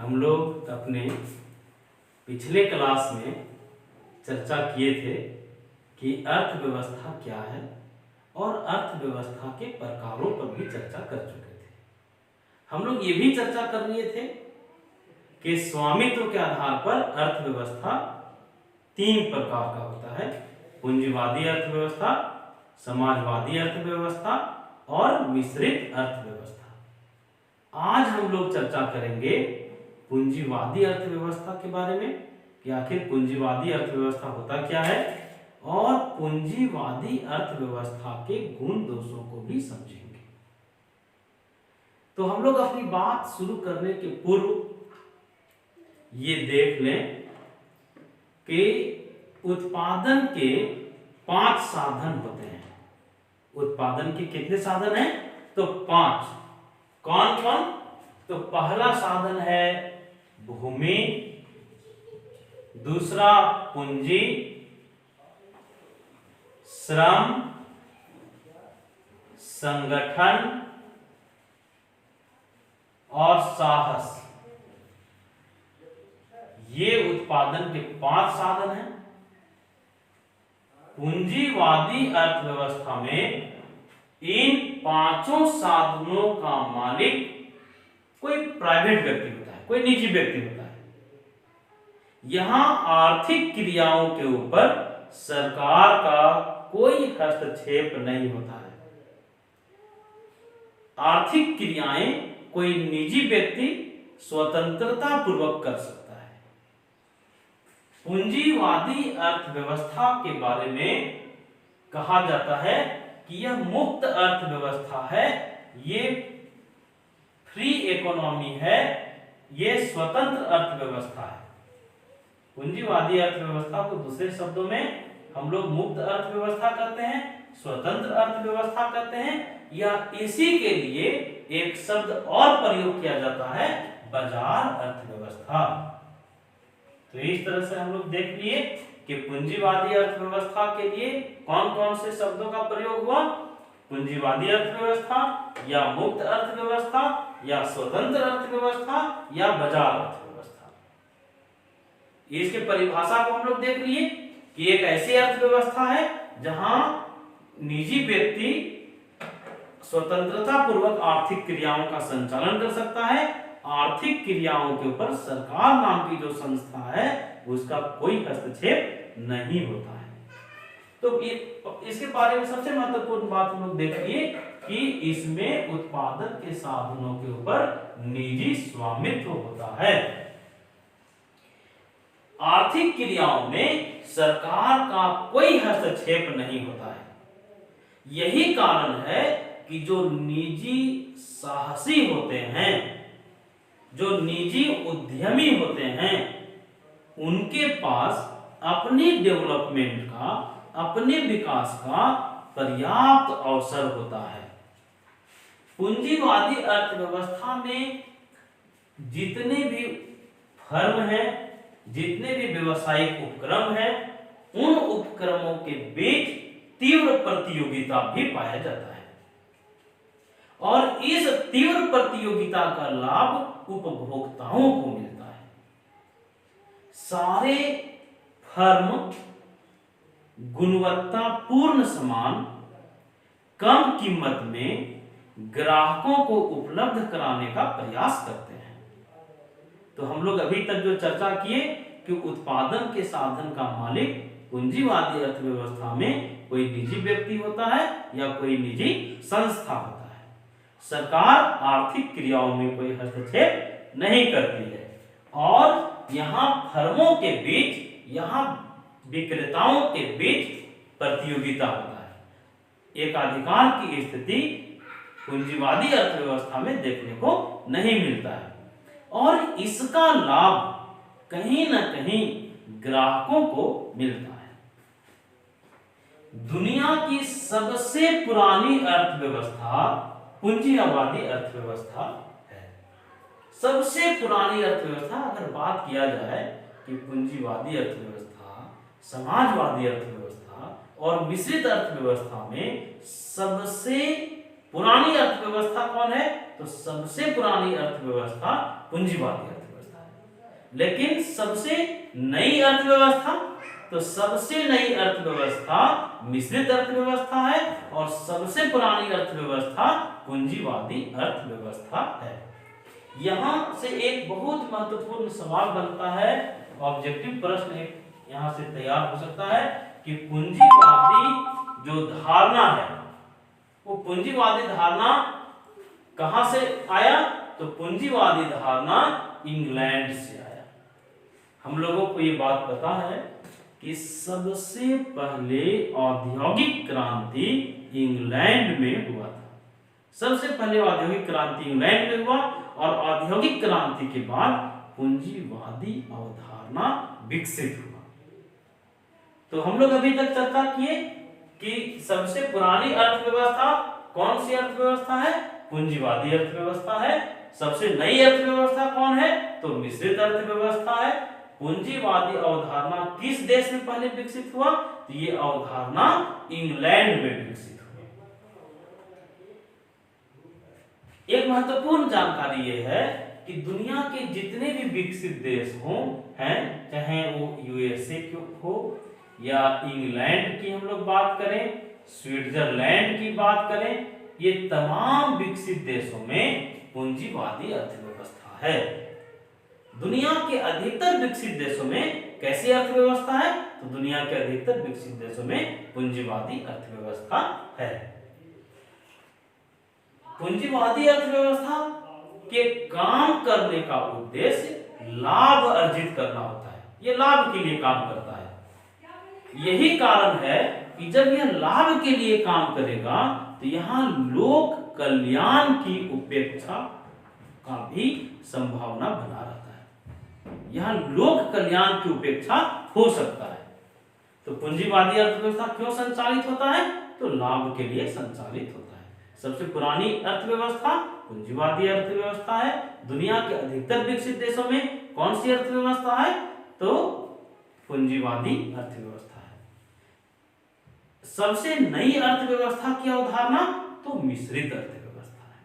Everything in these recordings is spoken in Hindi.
हम लोग अपने पिछले क्लास में चर्चा किए थे कि अर्थव्यवस्था क्या है और अर्थव्यवस्था के प्रकारों पर भी चर्चा कर चुके थे। हम लोग ये भी चर्चा कर लिए थे कि स्वामित्व के आधार पर अर्थव्यवस्था तीन प्रकार का होता है: पूंजीवादी अर्थव्यवस्था, समाजवादी अर्थव्यवस्था और मिश्रित अर्थव्यवस्था। आज हम लोग चर्चा करेंगे पूंजीवादी अर्थव्यवस्था के बारे में कि आखिर पूंजीवादी अर्थव्यवस्था होता क्या है और पूंजीवादी अर्थव्यवस्था के गुण दोषों को भी समझेंगे। तो हम लोग अपनी बात शुरू करने के पूर्व ये देख लें कि उत्पादन के 5 साधन होते हैं। उत्पादन के कितने साधन हैं? तो 5। कौन कौन? तो पहला साधन है भूमि, दूसरा पूंजी, श्रम, संगठन और साहस। ये उत्पादन के 5 साधन हैं। पूंजीवादी अर्थव्यवस्था में इन 5 साधनों का मालिक कोई प्राइवेट व्यक्ति होता है, कोई निजी व्यक्ति होता है। यहां आर्थिक क्रियाओं के ऊपर सरकार का कोई हस्तक्षेप नहीं होता है। आर्थिक क्रियाएं कोई निजी व्यक्ति स्वतंत्रता पूर्वक कर सकता है। पूंजीवादी अर्थव्यवस्था के बारे में कहा जाता है कि यह मुक्त अर्थव्यवस्था है, ये फ्री इकोनॉमी है, ये स्वतंत्र अर्थव्यवस्था है। पूंजीवादी अर्थव्यवस्था को दूसरे शब्दों में हम लोग मुक्त अर्थव्यवस्था कहते हैं, स्वतंत्र अर्थव्यवस्था कहते हैं, या इसी के लिए एक शब्द और प्रयोग किया जाता है, बाजार अर्थव्यवस्था। तो इस तरह से हम लोग देख लिए कि पूंजीवादी अर्थव्यवस्था के लिए कौन कौन से शब्दों का प्रयोग हुआ: पूंजीवादी अर्थव्यवस्था, या मुक्त अर्थव्यवस्था, या स्वतंत्र अर्थव्यवस्था, या बाजार अर्थव्यवस्था। इसके परिभाषा को हम लोग देख लिए कि एक ऐसी अर्थव्यवस्था है जहां निजी व्यक्ति स्वतंत्रता पूर्वक आर्थिक क्रियाओं का संचालन कर सकता है। आर्थिक क्रियाओं के ऊपर सरकार नाम की जो संस्था है उसका कोई हस्तक्षेप नहीं होता है। तो इसके बारे में सबसे महत्वपूर्ण बात हम लोग देखिए कि इसमें उत्पादन के साधनों के ऊपर निजी स्वामित्व होता है। आर्थिक क्रियाओं में सरकार का कोई हस्तक्षेप नहीं होता है। यही कारण है कि जो निजी साहसी होते हैं, जो निजी उद्यमी होते हैं, उनके पास अपनी डेवलपमेंट का, अपने विकास का पर्याप्त अवसर होता है। पूंजीवादी अर्थव्यवस्था में जितने भी फर्म हैं, जितने भी व्यवसायिक उपक्रम हैं, उन उपक्रमों के बीच तीव्र प्रतियोगिता भी पाया जाता है और इस तीव्र प्रतियोगिता का लाभ उपभोक्ताओं को मिलता है। सारे फर्म गुणवत्तापूर्ण सामान कम कीमत में ग्राहकों को उपलब्ध कराने का प्रयास करते हैं। तो हम लोग अभी तक जो चर्चा किए कि उत्पादन के साधन का मालिक पूंजीवादी अर्थव्यवस्था में कोई निजी व्यक्ति होता है या कोई निजी संस्था होता है। सरकार आर्थिक क्रियाओं में कोई हस्तक्षेप नहीं करती है और यहाँ फर्मों के बीच, यहाँ विक्रेताओं के बीच प्रतियोगिता होता है। एकाधिकार की स्थिति पूंजीवादी अर्थव्यवस्था में देखने को नहीं मिलता है और इसका लाभ कहीं न कहीं ग्राहकों को मिलता है। दुनिया की सबसे पुरानी अर्थव्यवस्था पूंजीवादी अर्थव्यवस्था है। सबसे पुरानी अर्थव्यवस्था, अगर बात किया जाए कि पूंजीवादी अर्थव्यवस्था, समाजवादी अर्थव्यवस्था और मिश्रित अर्थव्यवस्था में सबसे पुरानी अर्थव्यवस्था कौन है? तो सबसे पुरानी अर्थव्यवस्था पूंजीवादी अर्थव्यवस्था लेकिन सबसे नई अर्थव्यवस्था, तो सबसे नई अर्थव्यवस्था मिश्रित अर्थव्यवस्था है और सबसे पुरानी अर्थव्यवस्था पूंजीवादी अर्थव्यवस्था है। यहां से एक बहुत महत्वपूर्ण सवाल बनता है, ऑब्जेक्टिव प्रश्न एक यहां से तैयार हो सकता है कि पूंजीवादी जो धारणा है, वो पूंजीवादी धारणा कहां से आया? तो पूंजीवादी धारणा इंग्लैंड से आया। हम लोगों को ये बात पता है कि सबसे पहले औद्योगिक क्रांति इंग्लैंड में हुआ था। सबसे पहले औद्योगिक क्रांति इंग्लैंड में हुआ और औद्योगिक क्रांति के बाद पूंजीवादी अवधारणा विकसित हुआ। तो हम लोग अभी तक चर्चा किए कि सबसे पुरानी अर्थव्यवस्था कौन सी अर्थव्यवस्था है? पूंजीवादी अर्थव्यवस्था है। सबसे नई अर्थव्यवस्था कौन है? तो मिश्रित अर्थव्यवस्था है। पूंजीवादी अवधारणा किस देश में पहले विकसित हुआ? तो ये अवधारणा इंग्लैंड में विकसित हुई। एक महत्वपूर्ण जानकारी यह है कि दुनिया के जितने भी विकसित देश हों हैं, चाहे वो यूएसए हो या इंग्लैंड की हम लोग बात करें, स्विट्जरलैंड की बात करें, ये तमाम विकसित देशों में पूंजीवादी अर्थव्यवस्था है। दुनिया के अधिकतर विकसित देशों में कैसी अर्थव्यवस्था है? तो दुनिया के अधिकतर विकसित देशों में पूंजीवादी अर्थव्यवस्था है। पूंजीवादी अर्थव्यवस्था के काम करने का उद्देश्य लाभ अर्जित करना होता है। ये लाभ के लिए काम करता है। यही कारण है कि जब यह लाभ के लिए काम करेगा तो यहां लोक कल्याण की उपेक्षा का भी संभावना बना रहता है। यहां लोक कल्याण की उपेक्षा हो सकता है। तो पूंजीवादी अर्थव्यवस्था क्यों संचालित होता है? तो लाभ के लिए संचालित होता है। सबसे पुरानी अर्थव्यवस्था पूंजीवादी अर्थव्यवस्था है। दुनिया के अधिकतर विकसित देशों में कौन सी अर्थव्यवस्था है? तो पूंजीवादी अर्थव्यवस्था है। सबसे नई अर्थव्यवस्था की अवधारणा तो मिश्रित अर्थव्यवस्था है।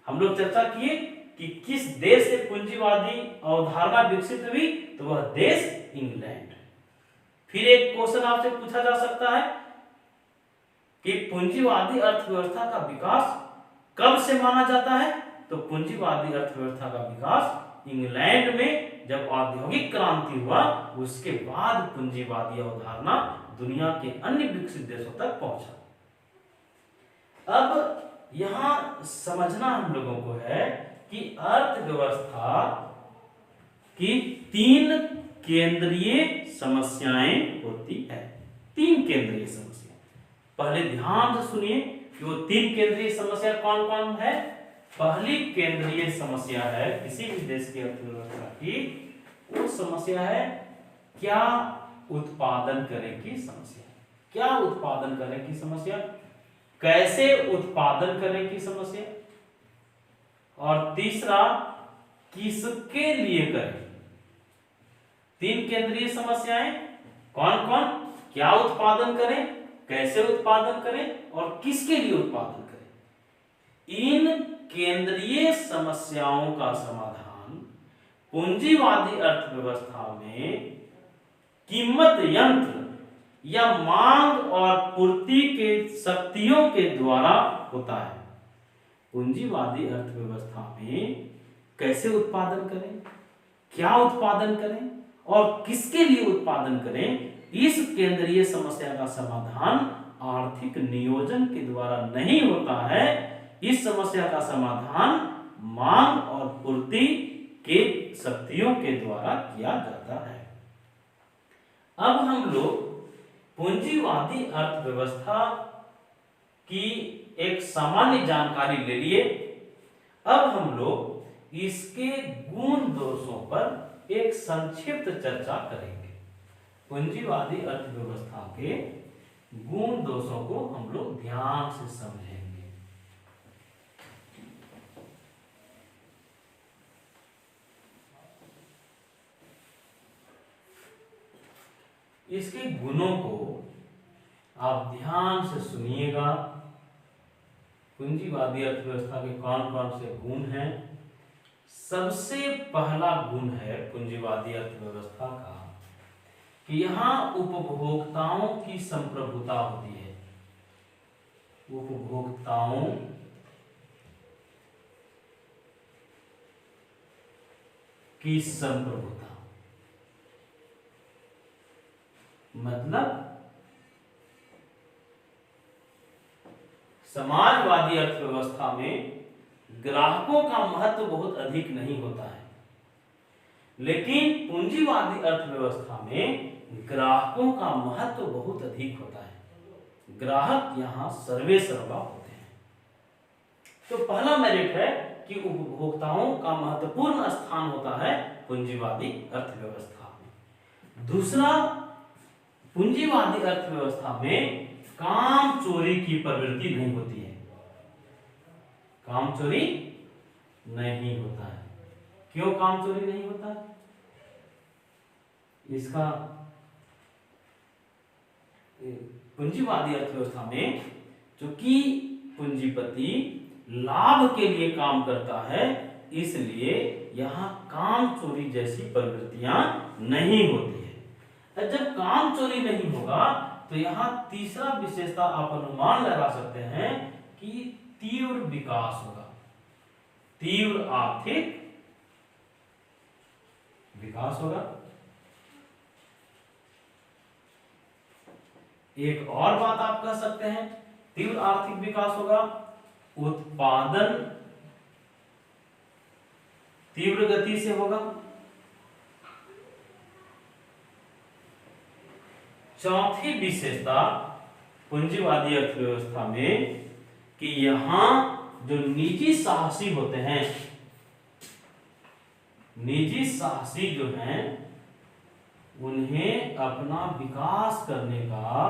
हम लोग चर्चा किए कि किस देश से पूंजीवादी अवधारणा विकसित हुई, तो वह देश इंग्लैंड। फिर एक क्वेश्चन आपसे पूछा जा सकता है कि पूंजीवादी अर्थव्यवस्था का विकास कब से माना जाता है? तो पूंजीवादी अर्थव्यवस्था का विकास इंग्लैंड में जब औद्योगिक क्रांति हुआ उसके बाद पूंजीवादी अवधारणा दुनिया के अन्य विकसित देशों तक पहुंचा। अब यहां समझना हम लोगों को है कि अर्थव्यवस्था की 3 केंद्रीय समस्याएं होती है। 3 केंद्रीय समस्या। पहले ध्यान से सुनिए कि वो 3 केंद्रीय समस्या कौन कौन है। पहली केंद्रीय समस्या है किसी भी देश की अर्थव्यवस्था की, वो समस्या है क्या उत्पादन करें की समस्या। क्या उत्पादन करें की समस्या, कैसे उत्पादन करें की समस्या, और तीसरा किसके लिए करें। 3 केंद्रीय समस्याएं कौन कौन? क्या उत्पादन करें, कैसे उत्पादन करें और किसके लिए उत्पादन करें। इन केंद्रीय समस्याओं का समाधान पूंजीवादी अर्थव्यवस्था में कीमत यंत्र या मांग और पूर्ति के शक्तियों के द्वारा होता है। पूंजीवादी अर्थव्यवस्था में कैसे उत्पादन करें, क्या उत्पादन करें और किसके लिए उत्पादन करें, इस केंद्रीय समस्या का समाधान आर्थिक नियोजन के द्वारा नहीं होता है। इस समस्या का समाधान मांग और पूर्ति के शक्तियों के द्वारा किया जाता है। अब हम लोग पूंजीवादी अर्थव्यवस्था की एक सामान्य जानकारी ले लिए। अब हम लोग इसके गुण दोषों पर एक संक्षिप्त चर्चा करेंगे। पूंजीवादी अर्थव्यवस्था के गुण दोषों को हम लोग ध्यान से समझेंगे। इसके गुणों को आप ध्यान से सुनिएगा। पूंजीवादी अर्थव्यवस्था के कौन कौन से गुण हैं, सबसे पहला गुण है पूंजीवादी अर्थव्यवस्था का कि यहां उपभोक्ताओं की संप्रभुता होती है। उपभोक्ताओं की संप्रभुता मतलब समाजवादी अर्थव्यवस्था में ग्राहकों का महत्व बहुत अधिक नहीं होता है, लेकिन पूंजीवादी अर्थव्यवस्था में ग्राहकों का महत्व बहुत अधिक होता है। ग्राहक यहां सर्वे सर्वा होते हैं। तो पहला मेरिट है कि उपभोक्ताओं का महत्वपूर्ण स्थान होता है पूंजीवादी अर्थव्यवस्था में। दूसरा, पूंजीवादी अर्थव्यवस्था में काम चोरी की प्रवृत्ति नहीं होती है। काम चोरी नहीं होता है। क्यों काम चोरी नहीं होता है? इसका पूंजीवादी अर्थव्यवस्था में चूंकि पूंजीपति लाभ के लिए काम करता है, इसलिए यहां काम चोरी जैसी प्रवृत्तियां नहीं होती है। जब काम चोरी नहीं होगा तो यहां तीसरा विशेषता आप अनुमान लगा सकते हैं कि तीव्र विकास होगा, तीव्र आर्थिक विकास होगा। एक और बात आप कह सकते हैं, तीव्र आर्थिक विकास होगा, उत्पादन तीव्र गति से होगा। चौथी विशेषता पूंजीवादी अर्थव्यवस्था में कि यहां जो निजी साहसी होते हैं, निजी साहसी जो हैं, उन्हें अपना विकास करने का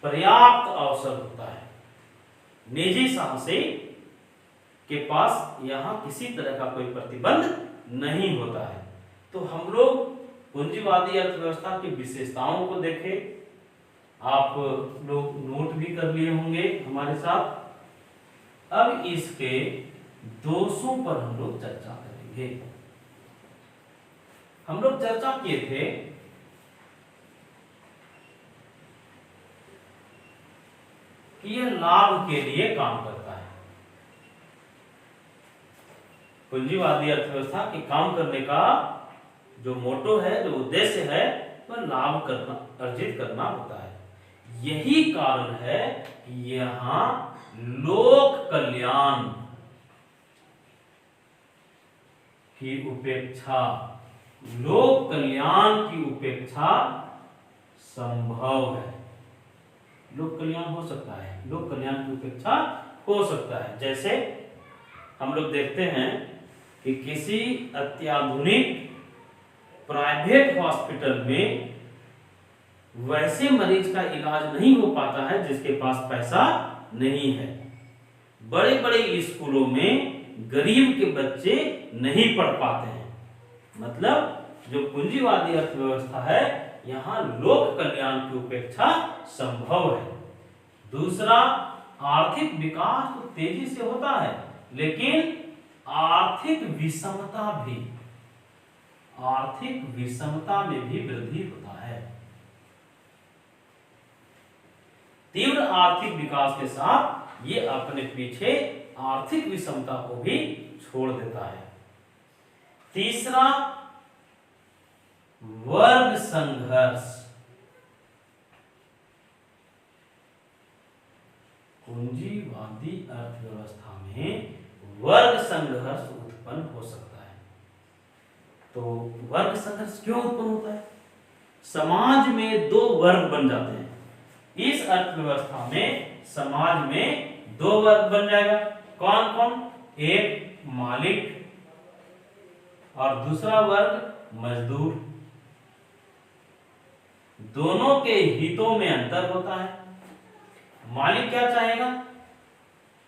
पर्याप्त अवसर होता है। निजी साहसी के पास यहां किसी तरह का कोई प्रतिबंध नहीं होता है। तो हम लोग पूंजीवादी अर्थव्यवस्था की विशेषताओं को देखें। आप लोग नोट भी कर लिए होंगे हमारे साथ। अब इसके दोषों पर हम लोग चर्चा करेंगे। हम लोग चर्चा किए थे कि यह लाभ के लिए काम करता है। पूंजीवादी अर्थव्यवस्था के काम करने का जो मोटो है, जो उद्देश्य है, वह लाभ करना, अर्जित करना होता है। यही कारण है कि यहां लोक कल्याण की उपेक्षा, लोक कल्याण की उपेक्षा संभव है। लोक कल्याण हो सकता है, लोक कल्याण की उपेक्षा हो सकता है। जैसे हम लोग देखते हैं कि किसी अत्याधुनिक प्राइवेट हॉस्पिटल में वैसे मरीज का इलाज नहीं हो पाता है जिसके पास पैसा नहीं है। बड़े बड़े स्कूलों में गरीब के बच्चे नहीं पढ़ पाते हैं। मतलब जो पूंजीवादी अर्थव्यवस्था है, यहां लोक कल्याण की उपेक्षा संभव है। दूसरा, आर्थिक विकास तो तेजी से होता है, लेकिन आर्थिक विषमता भी, आर्थिक विषमता में भी वृद्धि होता है। तीव्र आर्थिक विकास के साथ ये अपने पीछे आर्थिक विषमता को भी छोड़ देता है। तीसरा, वर्ग संघर्ष। पूंजीवादी अर्थव्यवस्था में वर्ग संघर्ष उत्पन्न हो सकता है। तो वर्ग संघर्ष क्यों उत्पन्न होता है? समाज में दो वर्ग बन जाते हैं। इस अर्थव्यवस्था में समाज में दो वर्ग बन जाएगा। कौन कौन? एक मालिक और दूसरा वर्ग मजदूर। दोनों के हितों में अंतर होता है। मालिक क्या चाहेगा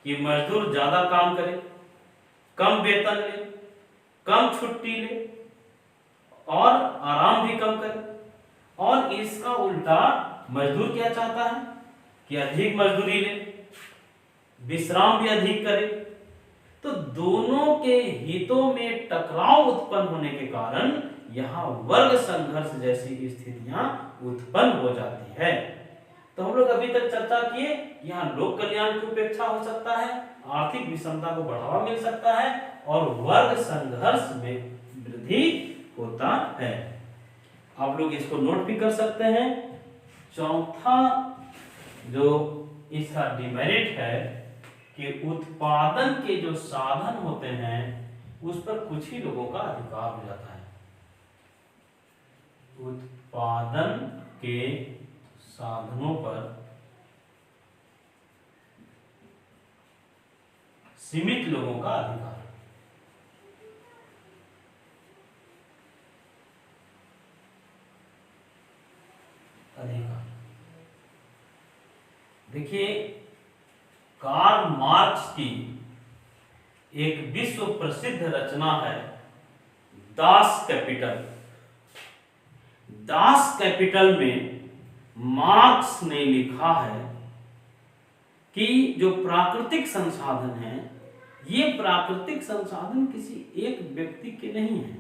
कि मजदूर ज्यादा काम करे, कम वेतन ले, कम छुट्टी ले और आराम भी कम करे। और इसका उल्टा मजदूर क्या चाहता है कि अधिक मजदूरी ले, विश्राम भी अधिक करे, तो दोनों के हितों में टकराव उत्पन्न होने के कारण यहाँ वर्ग संघर्ष जैसी स्थितियां उत्पन्न हो जाती है। तो हम लोग अभी तक चर्चा किए, यहाँ लोक कल्याण की उपेक्षा हो सकता है, आर्थिक विषमता को बढ़ावा मिल सकता है और वर्ग संघर्ष में वृद्धि होता है। आप लोग इसको नोट भी कर सकते हैं। चौथा जो इसका डिमेरिट है कि उत्पादन के जो साधन होते हैं उस पर कुछ ही लोगों का अधिकार हो जाता है। उत्पादन के साधनों पर सीमित लोगों का अधिकार। देखिए, कार्ल मार्क्स की एक विश्व प्रसिद्ध रचना है दास कैपिटल। दास कैपिटल में मार्क्स ने लिखा है कि जो प्राकृतिक संसाधन हैं, ये प्राकृतिक संसाधन किसी एक व्यक्ति के नहीं हैं।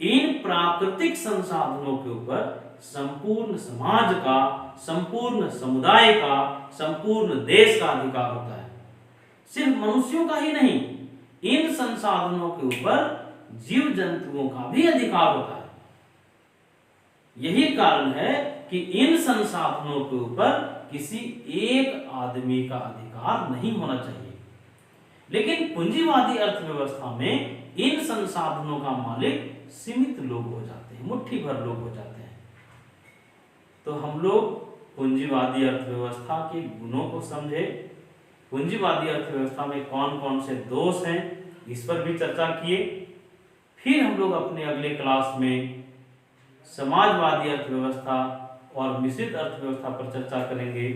इन प्राकृतिक संसाधनों के ऊपर संपूर्ण समाज का, संपूर्ण समुदाय का, संपूर्ण देश का अधिकार होता है। सिर्फ मनुष्यों का ही नहीं, इन संसाधनों के ऊपर जीव जंतुओं का भी अधिकार होता है। यही कारण है कि इन संसाधनों के ऊपर किसी एक आदमी का अधिकार नहीं होना चाहिए। लेकिन पूंजीवादी अर्थव्यवस्था में इन संसाधनों का मालिक सीमित लोग हो जाते हैं, मुट्ठी भर लोग हो जाते हैं। तो हम लोग पूंजीवादी अर्थव्यवस्था के गुणों को समझे, पूंजीवादी अर्थव्यवस्था में कौन कौन से दोष हैं इस पर भी चर्चा किए। फिर हम लोग अपने अगले क्लास में समाजवादी अर्थव्यवस्था और मिश्रित अर्थव्यवस्था पर चर्चा करेंगे।